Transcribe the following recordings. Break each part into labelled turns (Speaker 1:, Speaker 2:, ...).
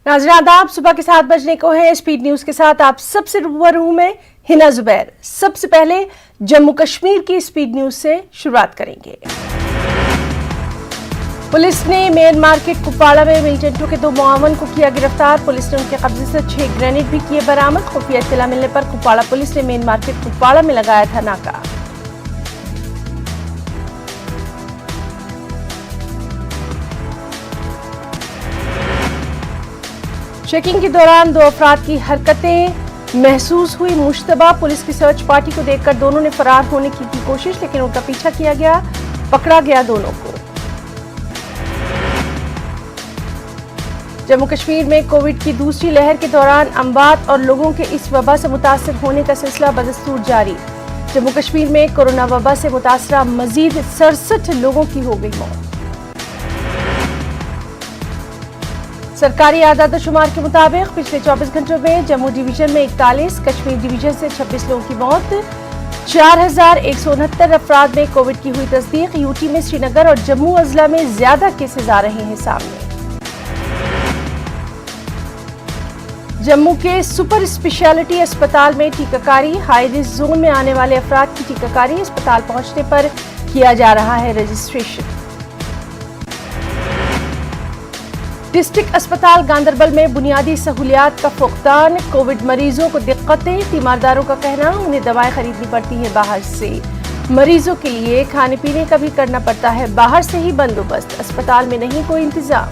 Speaker 1: नाज़रीन आदाब, सुबह के 7 बजने को है। स्पीड न्यूज के साथ आप सबसे रूबरू हूं मैं हिना जुबैर। सबसे पहले जम्मू कश्मीर की स्पीड न्यूज से शुरुआत करेंगे। पुलिस ने मेन मार्केट कुपवाड़ा में मिलिटेंटों के 2 मुआवन को किया गिरफ्तार। पुलिस ने उनके कब्जे से 6 ग्रेनेड भी किए बरामद। खुफिया इत्तला मिलने पर कुपवाड़ा पुलिस ने मेन मार्केट कुपवाड़ा में लगाया था नाका। चेकिंग के दौरान 2 अफराद की हरकतें महसूस हुई मुश्तबा। पुलिस की सर्च पार्टी को देखकर दोनों ने फरार होने की कोशिश, लेकिन उनका पीछा किया गया, पकड़ा गया दोनों को। जम्मू कश्मीर में कोविड की दूसरी लहर के दौरान अमवात और लोगों के इस वबा से मुतासर होने का सिलसिला बदस्तूर जारी। जम्मू कश्मीर में कोरोना वबा से मुतासरा मजीद 67 लोगों की हो गई मौत। सरकारी आदाद शुमार के मुताबिक पिछले 24 घंटों में जम्मू डिवीजन में 41, कश्मीर डिवीजन से 26 लोगों की मौत, 4169 अफराद में कोविड की हुई तस्दीक। यूटी में श्रीनगर और जम्मू अजला में ज्यादा केसेस आ रहे हैं सामने। जम्मू के सुपर स्पेशलिटी अस्पताल में टीकाकारी, हाई रिस्क जोन में आने वाले अफराद की टीकाकारी। अस्पताल पहुंचने पर किया जा रहा है रजिस्ट्रेशन। डिस्ट्रिक्ट अस्पताल गांदरबल में बुनियादी सहूलियात का फुकदान, कोविड मरीजों को दिक्कतें। तीमारदारों का कहना उन्हें दवाएं खरीदनी पड़ती है बाहर से। मरीजों के लिए खाने पीने का भी करना पड़ता है बाहर से ही बंदोबस्त। अस्पताल में नहीं कोई इंतजाम।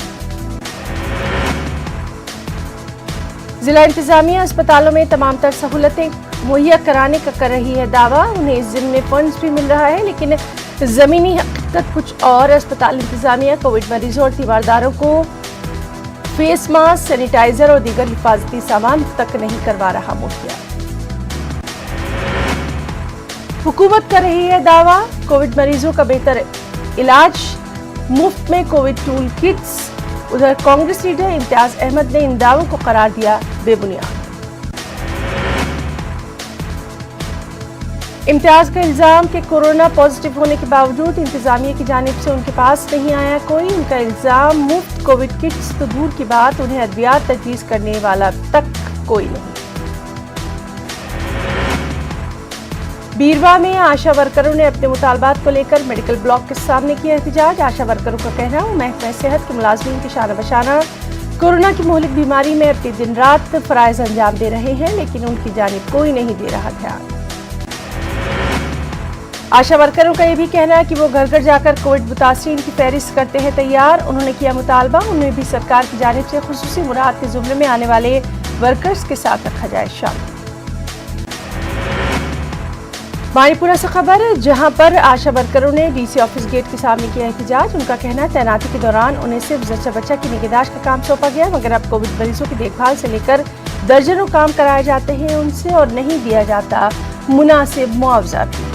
Speaker 1: जिला इंतजामिया अस्पतालों में तमाम तर सहूलतें मुहैया कराने का कर रही है दावा। उन्हें इस जिम्मे फंड्स भी मिल रहा है, लेकिन जमीनी हकीकत कुछ और। अस्पताल इंतजामिया कोविड मरीजों और तीमारदारों को फेस मास्क, सैनिटाइजर और दीगर हिफाजती सामान तक नहीं करवा रहा मुहैया। हुकूमत कर रही है दावा कोविड मरीजों का बेहतर इलाज, मुफ्त में कोविड टूल किट्स। उधर कांग्रेस लीडर इम्तियाज अहमद ने इन दावों को करार दिया बेबुनियाद। इम्तियाज का इल्जाम कि कोरोना पॉजिटिव होने के बावजूद इंतजामिया की जानिब से उनके पास नहीं आया कोई। उनका इल्जाम मुफ्त कोविड किट्स तो दूर की बात, उन्हें अद्वियात तजवीज़ करने वाला तक कोई नहीं। बीरवा में आशा वर्करों ने अपने मुतालबात को लेकर मेडिकल ब्लॉक के सामने किया एहतजाज। आशा वर्करों का कहना है महकमा सेहत के मुलाजमीन के शाना बशाना कोरोना की मुहलिक बीमारी में अपनी दिन रात फराइज अंजाम दे रहे हैं, लेकिन उनकी जानिब कोई नहीं दे रहा ध्यान। आशा वर्करों का ये भी कहना है कि वो घर घर जाकर कोविड मुतासरीन की फहरिस्त करते हैं तैयार। उन्होंने किया मुतालबा उन्हें भी सरकार की जानिब से खुसूसी मुराद के जुमरे में आने वाले वर्कर्स के साथ रखा जाए शामिल। बानीपुरा से खबर है, जहां पर आशा वर्करों ने डीसी ऑफिस गेट के सामने किया एहतजाज। उनका कहना है तैनाती के दौरान उन्हें सिर्फ जच्चा बच्चा की निगहदाश्त का काम सौंपा गया, मगर अब कोविड मरीजों की देखभाल से लेकर दर्जनों काम कराए जाते हैं उनसे और नहीं दिया जाता मुनासिब मुआवजा भी।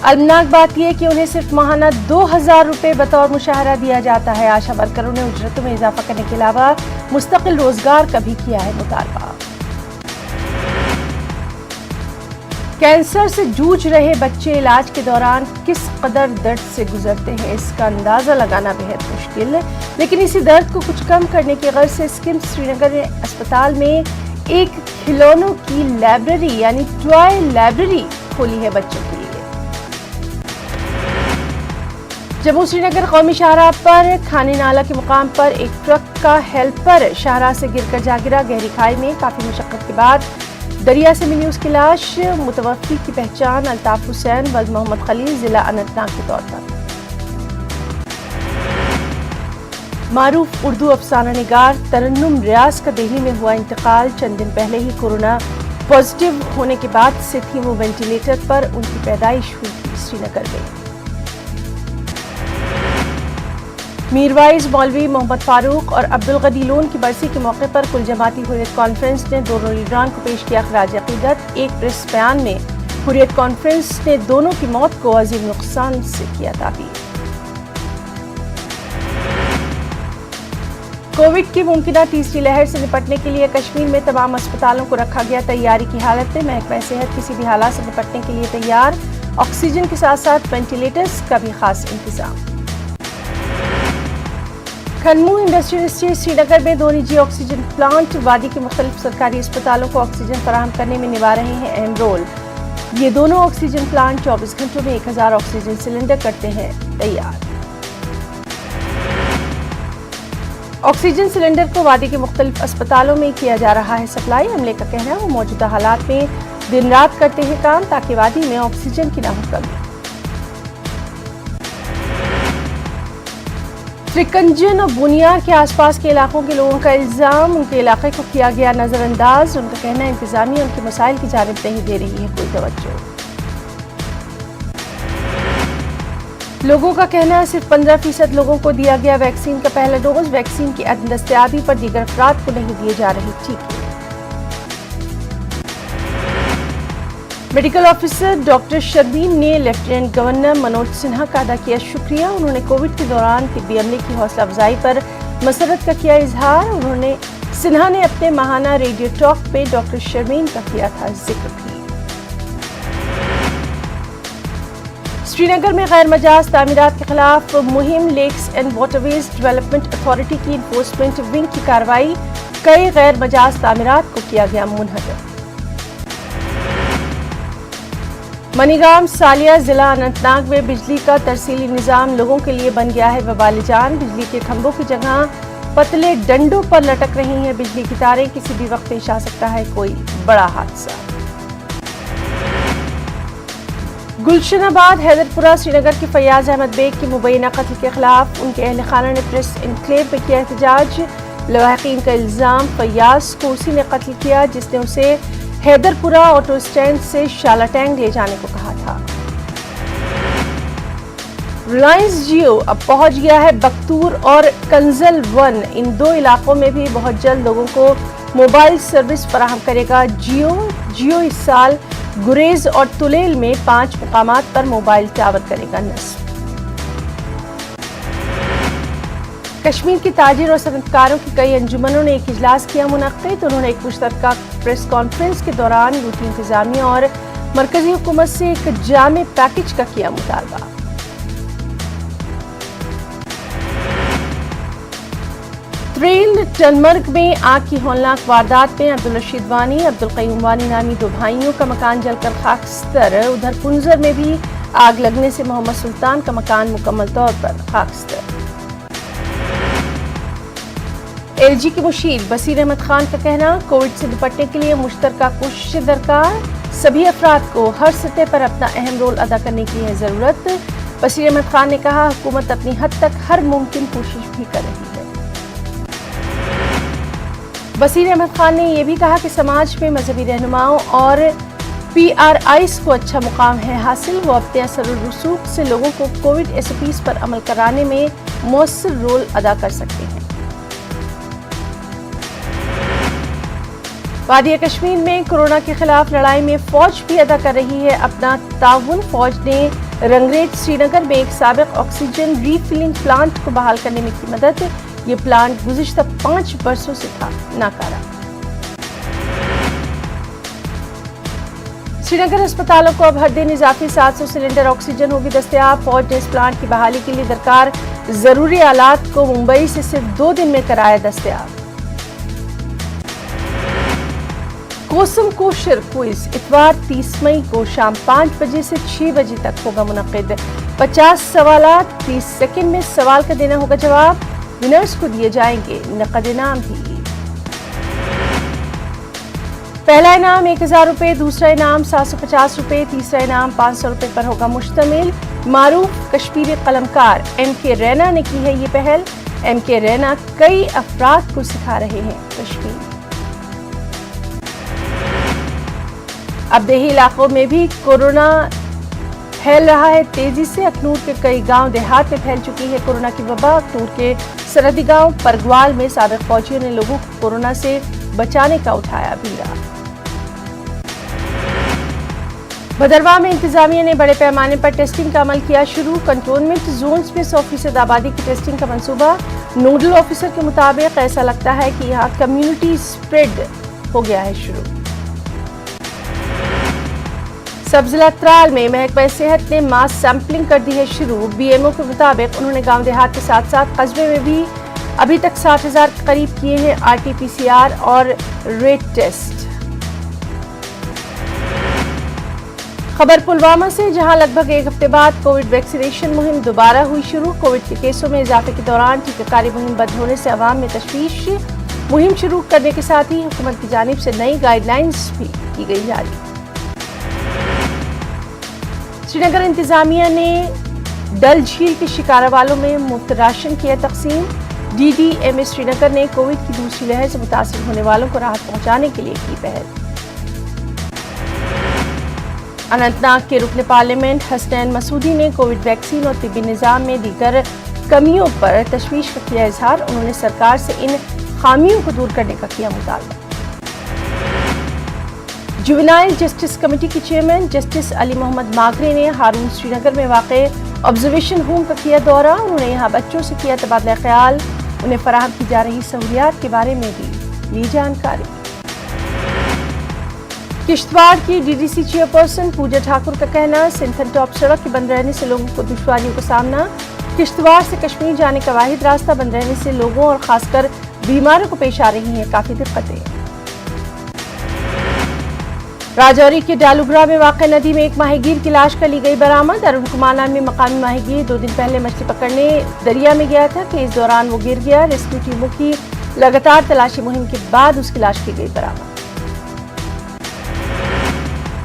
Speaker 1: अलमनाक बात यह कि उन्हें सिर्फ माहाना 2000 रुपए बतौर मुशाहरा दिया जाता है। आशा वर्करों ने उजरतों में इजाफा करने के अलावा मुस्तकिल रोजगार का भी किया है मुतालबा। कैंसर से जूझ रहे बच्चे इलाज के दौरान किस कदर दर्द से गुजरते हैं, इसका अंदाजा लगाना बेहद मुश्किल है, लेकिन इसी दर्द को कुछ कम करने की गर्ज से स्किम्स श्रीनगर अस्पताल में एक खिलौनों की लाइब्रेरी यानी टॉय लाइब्रेरी खोली है बच्चों के लिए। जम्मू श्रीनगर कौमी शाहराह पर खाने नाला के मुकाम पर एक ट्रक का हेल्पर शाहराह से गिरकर जा गिरा गहरी खाई में। काफी मशक्कत के बाद दरिया से मिली उसकी लाश। मुतवफ़्फ़ी की पहचान अल्ताफ हुसैन वल्द मोहम्मद खलील जिला अनंतनाग के तौर पर। मारूफ उर्दू अफसाना निगार तरन्नुम रियाज का दिल्ली में हुआ इंतकाल। चंद दिन पहले ही कोरोना पॉजिटिव होने के बाद से थी वो वेंटिलेटर पर। उनकी पैदाइश हुई थी श्रीनगर में। मीरवाइज मौलवी मोहम्मद फारूक और अब्दुल गनी लोन की बरसी के मौके पर कुल जमाती हुर्रियत कॉन्फ्रेंस ने दोनों लीडरान को पेश किया खराज अकीदत। एक प्रेस बयान में हुर्रियत कॉन्फ्रेंस ने दोनों की मौत को अजीम नुकसान से किया ताबीर। कोविड की मुमकिना तीसरी लहर से निपटने के लिए कश्मीर में तमाम अस्पतालों को रखा गया तैयारी की हालत में। महकमा सेहत किसी भी हालात से निपटने के लिए तैयार। ऑक्सीजन के साथ साथ वेंटिलेटर्स का भी खास इंतजाम। खनमू इंडस्ट्रियल एस्टेट श्रीनगर में 2 निजी ऑक्सीजन प्लांट वादी के मुख्तलिफ सरकारी अस्पतालों को ऑक्सीजन फराहम करने में निभा रहे हैं अहम रोल। ये दोनों ऑक्सीजन प्लांट 24 घंटों में 1000 ऑक्सीजन सिलेंडर करते हैं तैयार। ऑक्सीजन सिलेंडर को वादी के मुख्तलिफ अस्पतालों में किया जा रहा है सप्लाई। अमले का कहना है वो मौजूदा हालात में दिन रात करते हैं काम ताकि वादी में ऑक्सीजन की ना हो कमी। त्रिकंजन और बुनिया के आसपास के इलाकों के लोगों का इल्जाम उनके इलाके को किया गया नजरअंदाज। उनका कहना है इंतजामिया उनके मसाइल की जानिब नहीं दे रही है कोई तवज्जो। लोगों का कहना है सिर्फ 15% लोगों को दिया गया वैक्सीन का पहला डोज। वैक्सीन की अदम दस्तयाबी पर दीगर अफराद को नहीं दिए जा रहे टीके। मेडिकल ऑफिसर डॉक्टर शर्मीन ने लेफ्टिनेंट गवर्नर मनोज सिन्हा का अदा किया शुक्रिया। उन्होंने कोविड के दौरान तिब्बी अमले की हौसला अफजाई पर मसरत का किया इजहार। सिन्हा ने अपने माहाना रेडियो टॉक पे डॉक्टर शर्मीन का किया था जिक्र भी। श्रीनगर में गैर मजाज तामीरात के खिलाफ मुहिम lakes and waterways development authority की इन्फोर्समेंट विंग की कार्रवाई। कई गैर मजाज तामीरात को किया गया मुनहदम। मनीगाम सालिया जिला अनंतनाग में बिजली का तरसीली निजाम लोगों के लिए बन गया है वबाल जान। बिजली के खंभों की जगह पतले डंडों पर लटक रही हैं बिजली की तारें। किसी भी वक्त पेश आ सकता है कोई बड़ा हादसा। गुलशनाबाद हैदरपुरा श्रीनगर के फैयाज अहमद बेग की मुबैना कत्ल के खिलाफ उनके अहल खाना ने प्रेस इनक्लेव में किया एहतजाज। लवाहिकीन का इल्जाम फैयाज को उसी ने कत्ल किया जिसने उसे हैदरपुरा ऑटो स्टैंड से शालाटैंग ले जाने को कहा था। रिलायंस जियो अब पहुंच गया है बख्तूर और कंजल 1। इन 2 इलाकों में भी बहुत जल्द लोगों को मोबाइल सर्विस फराहम करेगा जियो इस साल गुरेज और तुलेल में 5 मुकामात पर मोबाइल टावर करेगा नस्ब। कश्मीर की ताजिर और सनतकारों की कई अंजुमनों ने एक इजलास किया मुनक्किद। उन्होंने एक मुश्तरका प्रेस कॉन्फ्रेंस के दौरान यूटी इंतजामिया और मरकजी हुकूमत से एक जामे पैकेज का किया मुतालबा। त्रेल टनमर्ग में आग की हौलनाक वारदात में अब्दुल रशीद वानी अब्दुल कयूम वानी नामी 2 भाइयों का मकान जलकर खाकस्तर। उधर पुंजर में भी आग लगने से मोहम्मद सुल्तान का मकान मुकम्मल तौर पर खाकस्तर। एलजी के मुशीर बसीर अहमद खान का कहना कोविड से निपटने के लिए मुश्तरका कोशिशें दरकार। सभी अफराद को हर सतह पर अपना अहम रोल अदा करने की है जरूरत। बसीर अहमद खान ने कहा हुकूमत अपनी हद तक हर मुमकिन कोशिश भी कर रही है। बसीर अहमद खान ने यह भी कहा कि समाज में मजहबी रहनुमाओं और PRIs को अच्छा मुकाम है हासिल। वो अपने असर रसूख से लोगों को कोविड SOPs पर अमल कराने में मौसर रोल अदा कर सकते हैं। वादिया कश्मीर में कोरोना के खिलाफ लड़ाई में फौज भी अदा कर रही है अपना ताउन। फौज ने रंगरेज श्रीनगर में एक साबिक ऑक्सीजन रीफिलिंग प्लांट को बहाल करने में की मदद। ये प्लांट गुज़िश्ता 5 बरसों से था नाकारा। श्रीनगर अस्पतालों को अब हर दिन इजाफी 700 सिलेंडर ऑक्सीजन होगी दस्तयाब। फौज ने इस प्लांट की बहाली के लिए दरकार जरूरी आलात को मुंबई से सिर्फ 2 दिन में कराया दस्तयाब। कोसम कोशर क्विज इतवार 30 मई को शाम 5 बजे से 6 बजे तक होगा मुनक्किद। 50 सवालात 30 सेकंड में सवाल का देना होगा जवाब। विनर्स को दिए जाएंगे नकद इनाम भी। पहला इनाम 1000 रुपये, दूसरा इनाम 750 रुपये, तीसरा इनाम 500 रुपये पर होगा मुश्तमिल। मारूफ कश्मीरी कलमकार MK रैना ने की है ये पहल। MK रैना कई अफराद को सिखा रहे हैं कश्मीर। अब देही इलाकों में भी कोरोना फैल रहा है तेजी से। अखनूर के कई गांव देहात में फैल चुकी है कोरोना की वबा। अखनूर के सरहदी गांव परगवाल में साबिक फौजियों ने लोगों को कोरोना से बचाने का उठाया बीड़ा। भदरवाह में इंतजामिया ने बड़े पैमाने पर टेस्टिंग का अमल किया शुरू। कंटोनमेंट जोन्स में 100% आबादी की टेस्टिंग का मंसूबा। नोडल ऑफिसर के मुताबिक ऐसा लगता है कि यहाँ कम्युनिटी स्प्रेड हो गया है शुरू। सब जिला त्राल में महकमा सेहत ने मास सैंपलिंग कर दी है शुरू। BMO के मुताबिक उन्होंने गांव देहात के साथ साथ कस्बे में भी ابھی تک 60,000 کے قریب کیے ہیں RT-PCR اور ریٹ ٹیسٹ۔ خبر پلوامہ سے، جہاں لگ بھگ ایک ہفتے بعد کووڈ ویکسینیشن مہم دوبارہ ہوئی شروع۔ کووڈ کے کیسوں میں اضافے کے دوران ٹیکہ کاری مہم بند ہونے سے عوام میں تشویش۔ مہم شروع کرنے کے ساتھ ہی حکومت کی جانب سے نئی گائیڈ لائنز بھی کی گئی جاری۔ سری نگر انتظامیہ نے ڈل جھیل کے شکارہ والوں میں مفت راشن کیا تقسیم۔ DDMA سری نگر نے کووڈ کی دوسری لہر سے متاثر ہونے والوں کو راحت پہنچانے کے لیے کی پہل۔ اننت ناگ کے رکن پارلیمنٹ حسنین مسعودی نے کووڈ ویکسین اور طبی نظام میں دیگر کمیوں پر تشویش کا کیا اظہار۔ انہوں نے سرکار سے ان خامیوں کو دور کرنے کا کیا مطالبہ۔ جوینائل جسٹس کمیٹی کے چیئرمین جسٹس علی محمد ماگرے نے ہارون سری نگر میں واقع آبزرویشن ہوم کا کیا دورہ۔ انہوں نے یہاں بچوں سے کیا تبادلہ خیال، انہیں فراہم کی جا رہی سہولیات کے بارے میں بھی لی جانکاری۔ کشتواڑ کی DDC چیئرپرسن پوجا ٹھاکر کا کہنا، سنتھن ٹاپ سڑک کے بند رہنے سے لوگوں کو دشواریوں کا سامنا۔ کشتواڑ سے کشمیر جانے کا واحد راستہ بند رہنے سے لوگوں اور خاص کر بیماروں کو پیش آ رہی ہیں کافی دقتیں۔ راجوری کے ڈالوگرا میں واقع ندی میں ایک ماہی گیر کی لاش کا لی گئی برآمد۔ ارون کمار نام میں مقامی ماہی گیر 2 دن پہلے مچھلی پکڑنے دریا میں گیا تھا کہ اس دوران وہ گر گیا۔ ریسکیو ٹیموں کی لگاتار تلاشی مہم کے بعد اس کی لاش کی گئی برآمد۔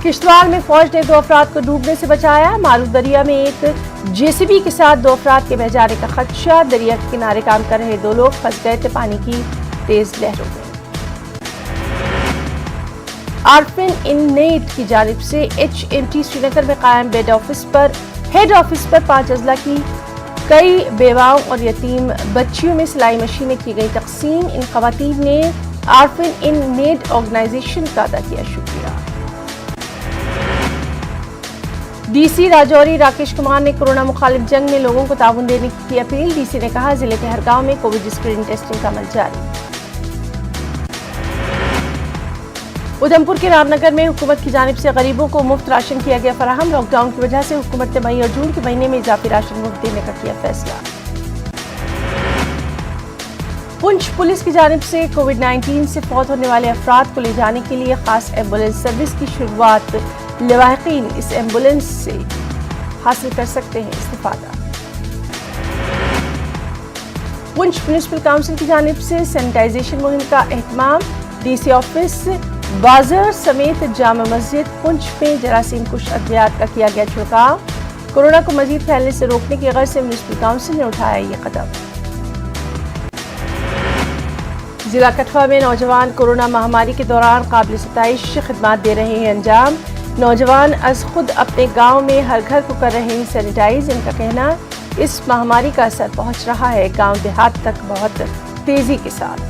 Speaker 1: کشتواڑ میں فوج نے 2 افراد کو ڈوبنے سے بچایا۔ مالو دریا میں ایک JCB کے ساتھ 2 افراد کے بہہ جانے کا خدشہ۔ دریا کے کنارے کام کر رہے 2 لوگ پھنس گئے تھے پانی کی تیز لہروں میں۔ عارفین ان نیٹ کی جانب سے HMT سری نگر میں قائم ہیڈ آفس پر 5 اضلاع کی کئی بیواؤں اور یتیم بچیوں میں سلائی مشینیں کی گئی تقسیم۔ ان خواتین نے عارفین ان نیٹ آرگنائزیشن کا ادا کیا شکریہ۔ DC راجوری راکیش کمار نے کورونا مخالف جنگ میں لوگوں کو تعاون دینے کی اپیل۔ DC نے کہا، ضلع کے ہر گاؤں میں کووڈ اسکریننگ ٹیسٹنگ کا عمل جاری۔ ادھمپور کے رام نگر میں حکومت کی جانب سے غریبوں کو مفت راشن کیا گیا فراہم۔ لاک ڈاؤن کی وجہ سے حکومت نے مئی اور جون کے مہینے میں اضافی راشن مفت دینے کا کیا فیصلہ۔ پنچ پولیس کی جانب سے کووڈ-19 سے فوت ہونے والے افراد کو لے جانے کے لیے خاص ایمبولینس سروس کی شروعات۔ لواحقین اس ایمبولینس سے حاصل کر سکتے ہیں استفادہ۔ پنچ میونسپل کونسل کی جانب سے سینیٹائزیشن مہم کا اہتمام۔ DC آفس، بازار سمیت جامع مسجد پنچ میں جراثیم کش ادویات کا کیا گیا چھڑکاؤ۔ کورونا کو مزید پھیلنے سے روکنے کی غرض سے میونسپل کونسل نے اٹھایا یہ قدم۔ ضلع کٹھوعہ میں نوجوان کورونا مہاماری کے دوران قابل ستائش خدمات دے رہے ہیں انجام۔ نوجوان از خود اپنے گاؤں میں ہر گھر کو کر رہے ہیں سینیٹائز۔ ان کا کہنا، اس مہاماری کا اثر پہنچ رہا ہے گاؤں دیہات تک بہت تیزی کے ساتھ۔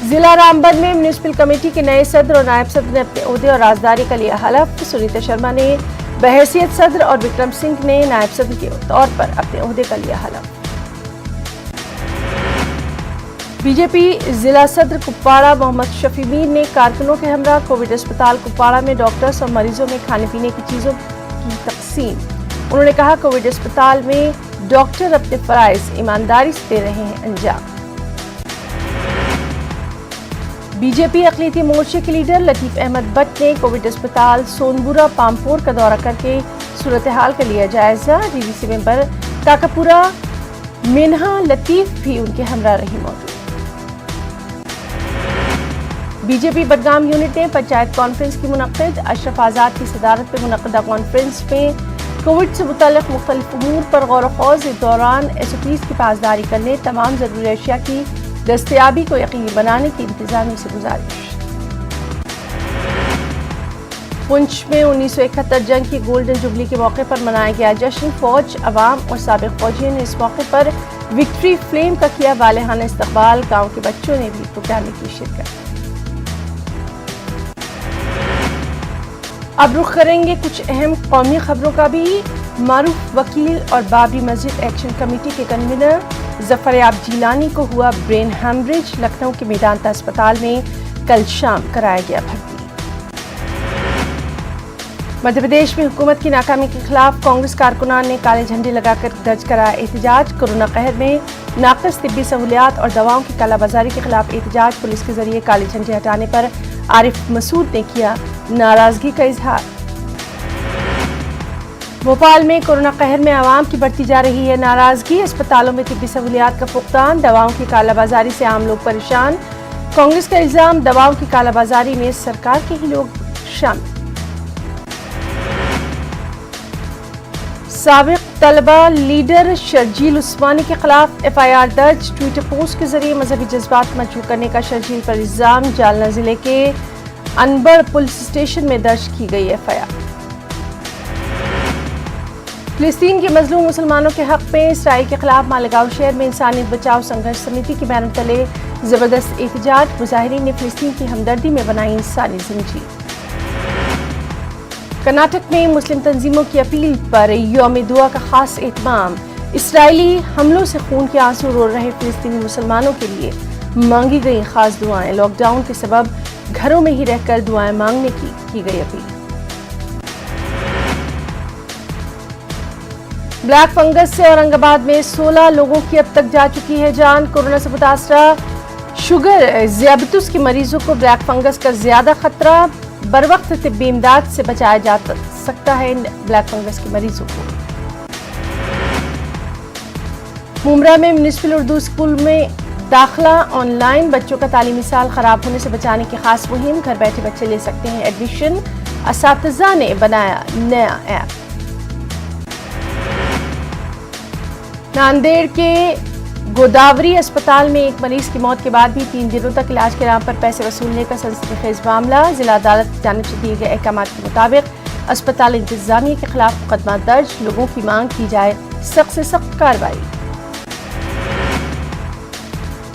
Speaker 1: ضلع رامبن میں میونسپل کمیٹی کے نئے صدر اور نائب صدر نے اپنے عہدے اور رازداری کا لیا حلف۔ سنیتا شرما نے بحیثیت صدر اور وکرم سنگھ نے نائب صدر کے طور پر اپنے عہدے کا لیا حلف۔ BJP ضلع صدر کپواڑہ محمد شفیع میر نے کارکنوں کے ہمراہ کووڈ اسپتال کپواڑہ میں ڈاکٹرز اور مریضوں میں کھانے پینے کی چیزوں کی تقسیم۔ انہوں نے کہا، کووڈ اسپتال میں ڈاکٹر اپنے فرائض ایمانداری سے دے رہے ہیں انجام۔ BJP اقلیتی مورچے کے لیڈر لطیف احمد بٹ نے کووڈ اسپتال سونبورہ پامپور کا دورہ کر کے صورتحال کا لیا جائزہ۔ DDC ممبر کاکاپورہ مینہا لطیف بھی ان کے ہمراہ رہی موجود۔ BJP بڈگام یونٹ نے پنچایت کانفرنس کی منعقد۔ اشرف آزاد کی صدارت میں منعقدہ کانفرنس میں کووڈ سے متعلق مختلف امور پر غور و خوض۔ اس دوران SOPs کی پاسداری کرنے، تمام ضروری اشیاء کی دستیابی کو یقینی بنانے کی انتظامیہ سے گزارش۔ پنچ میں 1971 جنگ کی گولڈن جوبلی کے موقع پر منایا گیا جشن۔ فوج، عوام اور سابق فوجیوں نے اس موقع پر وکٹری فلیم کا کیا والہانہ استقبال۔ گاؤں کے بچوں نے بھی پروگرام میں کی شرکت۔ اب رخ کریں گے کچھ اہم قومی خبروں کا بھی۔ معروف وکیل اور بابری مسجد ایکشن کمیٹی کے کنوینر ظفر یاب جیلانی کو ہوا برین ہیمریج۔ لکھنؤ کے میدانتا اسپتال میں کل شام کرایا گیا بھرتی۔ मध्य प्रदेश में हुकूमत की नाकामी के खिलाफ कांग्रेस कारकुनान ने काले झंडे लगाकर दर्ज कराया एहतजाज। कोरोना कहर में नाक़िस तिब्बी सहूलियात और दवाओं की कालाबाजारी के खिलाफ एहतजाज। पुलिस के जरिए काले झंडे हटाने पर आरिफ मसूद ने किया नाराजगी का इजहार। भोपाल में कोरोना कहर में आवाम की बढ़ती जा रही है नाराजगी। अस्पतालों में तिब्बी सहूलियात का फुकदान, दवाओं की कालाबाजारी से आम लोग परेशान। कांग्रेस का इल्जाम, दवाओं की कालाबाजारी में सरकार के ही लोग शामिल। साबिक तलबा लीडर शर्जील उस्मानी के खिलाफ FIR दर्ज। ट्विटर पोस्ट के जरिए मजहबी जज्बात मजबूर करने का शर्जील पर इल्जाम। जालना जिले के अनबर पुलिस स्टेशन में दर्ज की गई FIR। फिलिस्तीन के मजलूम मुसलमानों के हक में इसराइल के खिलाफ मालेगांव शहर में इंसानियत बचाओ संघर्ष समिति के बैनर तले जबरदस्त एहतजाज। मुजाहिरीन ने फिलिस्तीन की हमदर्दी में बनाई इंसानी जंजीर। कर्नाटक में मुस्लिम तंजीमों की अपील पर यौम दुआ का खास एहतमाम। इसराइली हमलों से खून के आंसू रो रहे फिलिस्तीनी मुसलमानों के लिए मांगी गई खास दुआएं। लॉकडाउन के सबब घरों में ही रहकर दुआएं मांगने की गई अपील। ब्लैक फंगस से औरंगाबाद में 16 लोगों की अब तक जा चुकी है जान। कोरोना से मुतासरा शुगर ज़ियाबतुस के मरीजों को ब्लैक फंगस का ज्यादा खतरा। बरवक्त तिब्बी इमदाद से बचाया जा सकता है ब्लैक फंगस के मरीजों को। मुमरा में म्युनिसिपल उर्दू स्कूल में दाखिला ऑनलाइन। बच्चों का तालीमी साल खराब होने से बचाने की खास मुहिम। घर बैठे बच्चे ले सकते हैं एडमिशन। असातिज़ा ने बनाया नया ऐप। नांदेड़ के गोदावरी अस्पताल में एक मरीज की मौत के बाद भी 3 दिनों तक इलाज के नाम पर पैसे वसूलने का सनसनीखेज मामला। जिला अदालत की जानिब से दिए गए अहकामात के मुताबिक अस्पताल इंतजामिया के खिलाफ मुकदमा दर्ज। लोगों की मांग की जाए सख्त से सख्त कार्रवाई।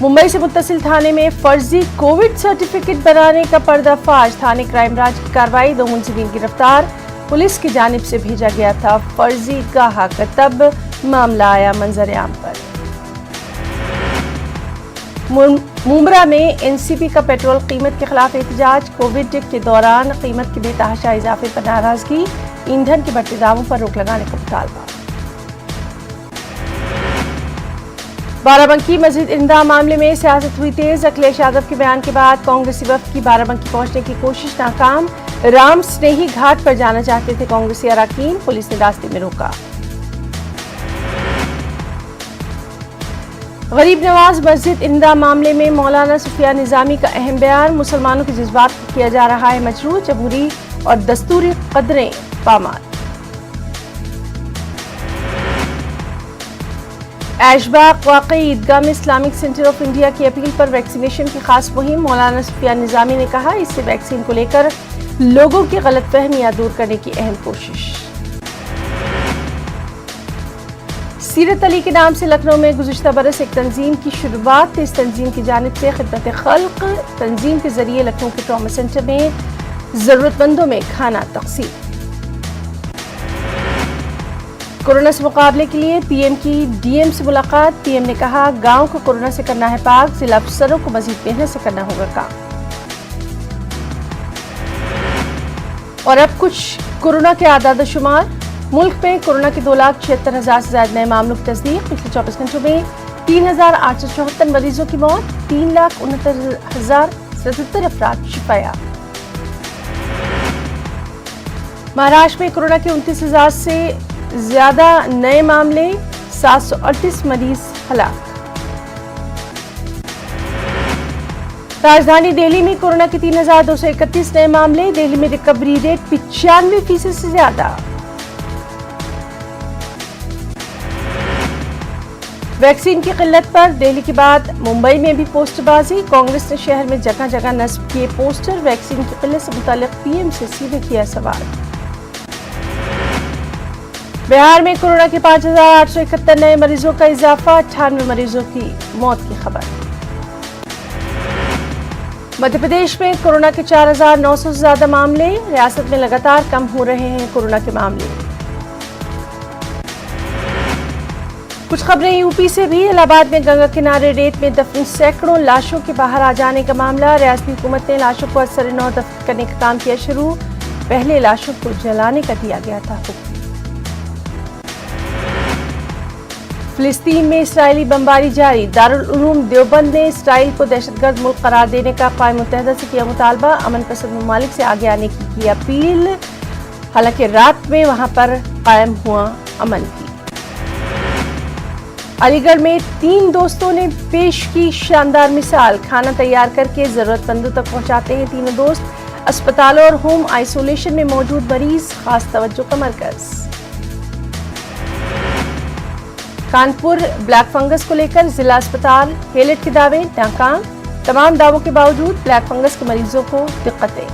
Speaker 1: मुंबई से मुत्तसिल थाने में फर्जी कोविड सर्टिफिकेट बनाने का पर्दाफाश। थाने क्राइम ब्रांच की कार्रवाई। 2 मुलजिमीन गिरफ्तार। पुलिस की जानिब से भेजा गया था फर्जी गाहक। तब मामला आया मंजर आम पर। मुमरा में NCP का पेट्रोल कीमत के खिलाफ एहतजाज। कोविड के दौरान कीमत के बेतहाशा इजाफे पर नाराजगी। ईंधन के बढ़ते दामों पर रोक लगाने का मुतालबा। बाराबंकी मस्जिद इंदा मामले में सियासत हुई तेज। अखिलेश यादव के बयान के बाद कांग्रेसी वफ्द की बाराबंकी पहुंचने की कोशिश नाकाम। राम स्नेही घाट पर जाना चाहते थे कांग्रेसी अरकान, पुलिस ने रास्ते में रोका। गरीब नवाज मस्जिद इंदा मामले में मौलाना सुफिया निजामी का अहम बयान। मुसलमानों के जज्बात को किया जा रहा है मजरूह। जमहूरी और दस्तूरी कदरें पामाल। ऐशबाग वाकई ईदगाह में इस्लामिक सेंटर ऑफ इंडिया की अपील पर वैक्सीनेशन की खास मुहिम। मौलाना सुफिया निजामी ने कहा, इससे वैक्सीन को लेकर लोगों की गलतफहमियां दूर करने की अहम कोशिश। सीरत अली के नाम से लखनऊ में गुज़िश्ता बरस एक तंजीम की शुरुआत। इस तंजीम की जानिब से खिदमत खल्क तंजीम के जरिए लखनऊ के ट्रॉमा सेंटर में जरूरतमंदों में खाना तकसीम। कोरोना से मुकाबले के लिए PM की DM से मुलाकात। PM ने कहा, गांव को कोरोना से करना है पाक। जिला अफसरों को मजीद मेहनत से करना होगा काम। और अब कुछ कोरोना के आदाद शुमार। मुल्क में कोरोना के 2,76,000 से ज्यादा नए मामलों की तस्दीक। पिछले 24 घंटों में 3,874 मरीजों की मौत। 3,69,077 अफराद शिफायाब। महाराष्ट्र में कोरोना के 29,000 से ज्यादा नए मामले। 738 मरीज हलाक। राजधानी दिल्ली में कोरोना के 3,231 नए मामले। दिल्ली में रिकवरी रेट 95% से ज्यादा। वैक्सीन की किल्लत पर दिल्ली के बाद मुंबई में भी पोस्टरबाजी। कांग्रेस ने शहर में जगह जगह नस्ब किए पोस्टर। वैक्सीन की किल्लत से मुताल्लिक PM से सीधे किया सवाल। बिहार में कोरोना के 5,871 नए मरीजों का इजाफा। 98 मरीजों की मौत की खबर। मध्य प्रदेश में कोरोना के 4,900 से ज्यादा मामले। रियासत में लगातार कम हो रहे हैं कोरोना के मामले। कुछ खबरें यूपी से भी। इलाहाबाद में गंगा किनारे रेत में दफन सैकड़ों लाशों के बाहर आ जाने का मामला। रियासती हुकूमत ने लाशों को असर-ए-नौ दफन करने का काम किया शुरू। पहले लाशों को जलाने का दिया गया था हुक्म। फिलिस्तीन में इसराइली बमबारी जारी, दारुल उलूम देवबंद ने इसराइल को दहशतगर्द मुल्क करार देने का क़वाम मुत्तहिदा से किया मुतालबा, अमन पसंद ममालिक से आगे आने की अपील। हालांकि रात में वहां पर कायम हुआ अमन भी। अलीगढ़ में 3 दोस्तों ने पेश की शानदार मिसाल, खाना तैयार करके जरूरतमंदों तक पहुंचाते हैं तीनों दोस्त। अस्पतालों और होम आइसोलेशन में मौजूद मरीज खास तवज्जो का मरकज। कानपुर ब्लैक फंगस को लेकर जिला अस्पताल हेलेट के दावे नाकाम, तमाम दावों के बावजूद ब्लैक फंगस के मरीजों को दिक्कतें।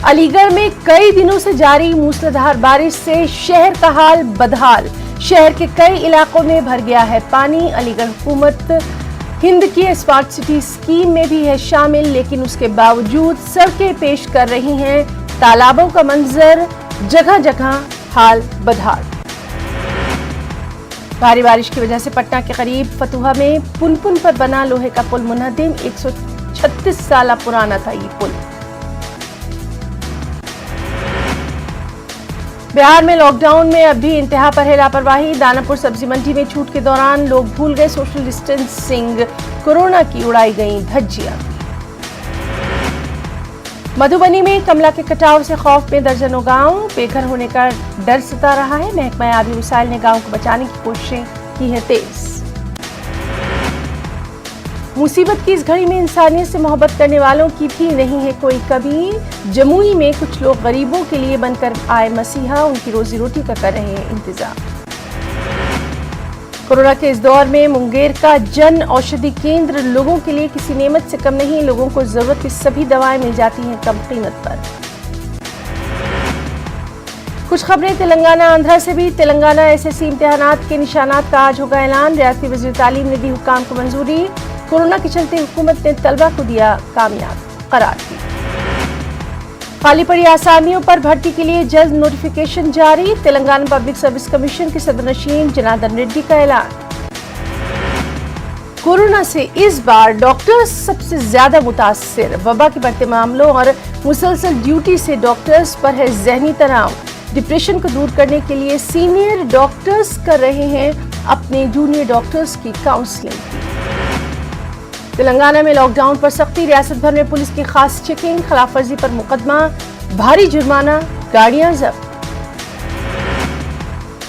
Speaker 1: अलीगढ़ में कई दिनों से जारी मूसलाधार बारिश से शहर का हाल बदहाल, शहर के कई इलाकों में भर गया है पानी। अलीगढ़ हुकूमत हिंद की स्मार्ट सिटी स्कीम में भी है शामिल, लेकिन उसके बावजूद सड़कें पेश कर रही हैं तालाबों का मंजर, जगह जगह हाल बदहाल। भारी बारिश की वजह से पटना के करीब फतुहा में पुनपुन पर बना लोहे का पुल मुनहदिम, 136 साल पुराना था ये पुल। बिहार में लॉकडाउन में अब भी इंतहा पर है लापरवाही, दानापुर सब्जी मंडी में छूट के दौरान लोग भूल गए सोशल डिस्टेंसिंग, कोरोना की उड़ाई गई धज्जियां। मधुबनी में कमला के कटाव से खौफ में दर्जनों गांव, बेघर होने का डर सता रहा है। महकमा आबी वसाइल ने गांव को बचाने की कोशिशें की है तेज। मुसीबत की इस घड़ी में इंसानियत से मोहब्बत करने वालों की भी नहीं है कोई कभी। जमुई में कुछ लोग गरीबों के लिए बनकर आए मसीहा, उनकी रोजी रोटी का कर रहे हैं इंतजाम। कोरोना के इस दौर में मुंगेर का जन औषधि केंद्र लोगों के लिए किसी नेमत से कम नहीं, लोगों को जरूरत की सभी दवाएं मिल जाती हैं कम कीमत पर। कुछ खबरें तेलंगाना आंध्रा से भी। तेलंगाना एसएससी इम्तिहानात के निशानात का आज होगा ऐलान, रियासती वज़ीर तालीम ने दी हुक्काम को मंजूरी। कोरोना के चलते हुकूमत ने तलबा को दिया कामयाब करार दी। खाली पड़ी आसामियों पर भर्ती के लिए जल्द नोटिफिकेशन जारी, तेलंगाना पब्लिक सर्विस कमीशन के सदरनशीन जनार्दन रेड्डी का ऐलान। कोरोना से इस बार डॉक्टर्स सबसे ज्यादा मुतासिर, वबा के बढ़ते मामलों और मुसलसल ड्यूटी से डॉक्टर्स पर है जहनी तनाव। डिप्रेशन को दूर करने के लिए सीनियर डॉक्टर्स कर रहे हैं अपने जूनियर डॉक्टर्स की काउंसलिंग। तेलंगाना में लॉकडाउन पर सख्ती, रियासत भर में पुलिस की खास चेकिंग, खिलाफ वर्जी पर मुकदमा, भारी जुर्माना, गाड़ियां जब्त।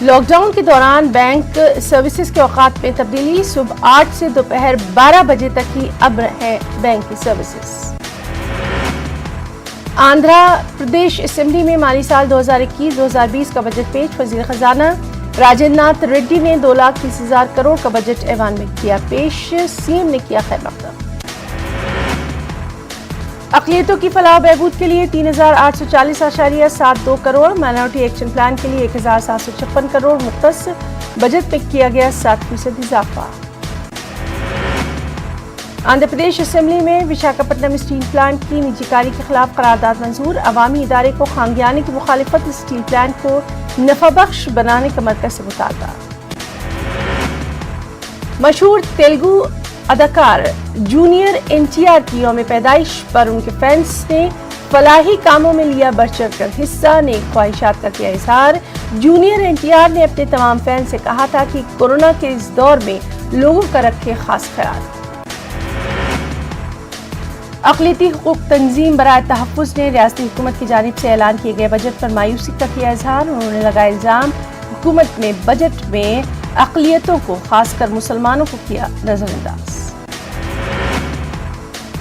Speaker 1: लॉकडाउन के दौरान बैंक सर्विसेज के औकात में तब्दीली, सुबह 8 से दोपहर 12 बजे तक ही अब है बैंक की सर्विसेज। आंध्र प्रदेश असेंबली में माली साल 2021-2020 का बजट पेश, वजीर खजाना राजेंद्र नाथ रेड्डी ने 2,30,000 करोड़ का बजट ऐवान में किया पेश, सीएम ने किया खैर मकदम। अक़लियतों की फलाह बहबूद के लिए 3,840.72 करोड़, माइनॉरिटी एक्शन प्लान के लिए 1,756 करोड़ मुख्तस, बजट में किया गया 7% इजाफा। आंध्र प्रदेश असेंबली में विशाखापट्टनम स्टील प्लांट की निजीकारी के खिलाफ करारदाद मंजूर, अवामी इदारे को खामगियाने की मुखालिफत, स्टील प्लांट को नफाबख्श बनाने का मरकज से मुतालबा। मशहूर तेलुगु अदाकार जूनियर एनटीआर की यौम पैदाइश पर उनके फैंस ने फलाही कामों में लिया बढ़ चढ़ कर हिस्सा, नेक ख्वाहिशात का किया इजहार। जूनियर एनटीआर ने अपने तमाम फैंस से कहा था कि कोरोना के इस दौर में लोगों का रखे खास ख्याल। अक़लियती हुकूक तंजीम बराए तहफ़्फ़ुज़ ने रियासती हुकूमत की जानिब से ऐलान किए गए बजट पर मायूसी का किया इजहार। उन्होंने लगाया इल्ज़ाम, हुकूमत ने बजट में अक़लियतों को खासकर मुसलमानों को किया नजरअंदाज।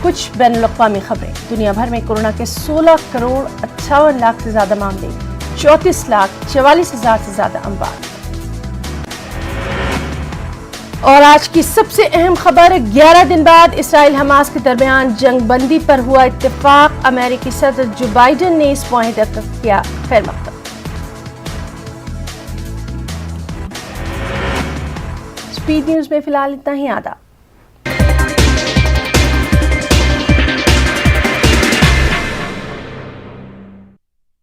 Speaker 1: कुछ बैनुल-अक़वामी खबरें। दुनिया भर में कोरोना के 16 करोड़ 58 लाख से ज्यादा मामले, 34,44,000 से ज्यादा अमवात। और आज की सबसे अहम खबर, 11 दिन बाद इसराइल हमास के दरमियान जंग बंदी पर हुआ इत्तेफाक, अमेरिकी सदर जो बाइडेन ने इस मुआहिदे का किया खैर मकदम। स्पीड न्यूज में फिलहाल इतना ही, आदाब।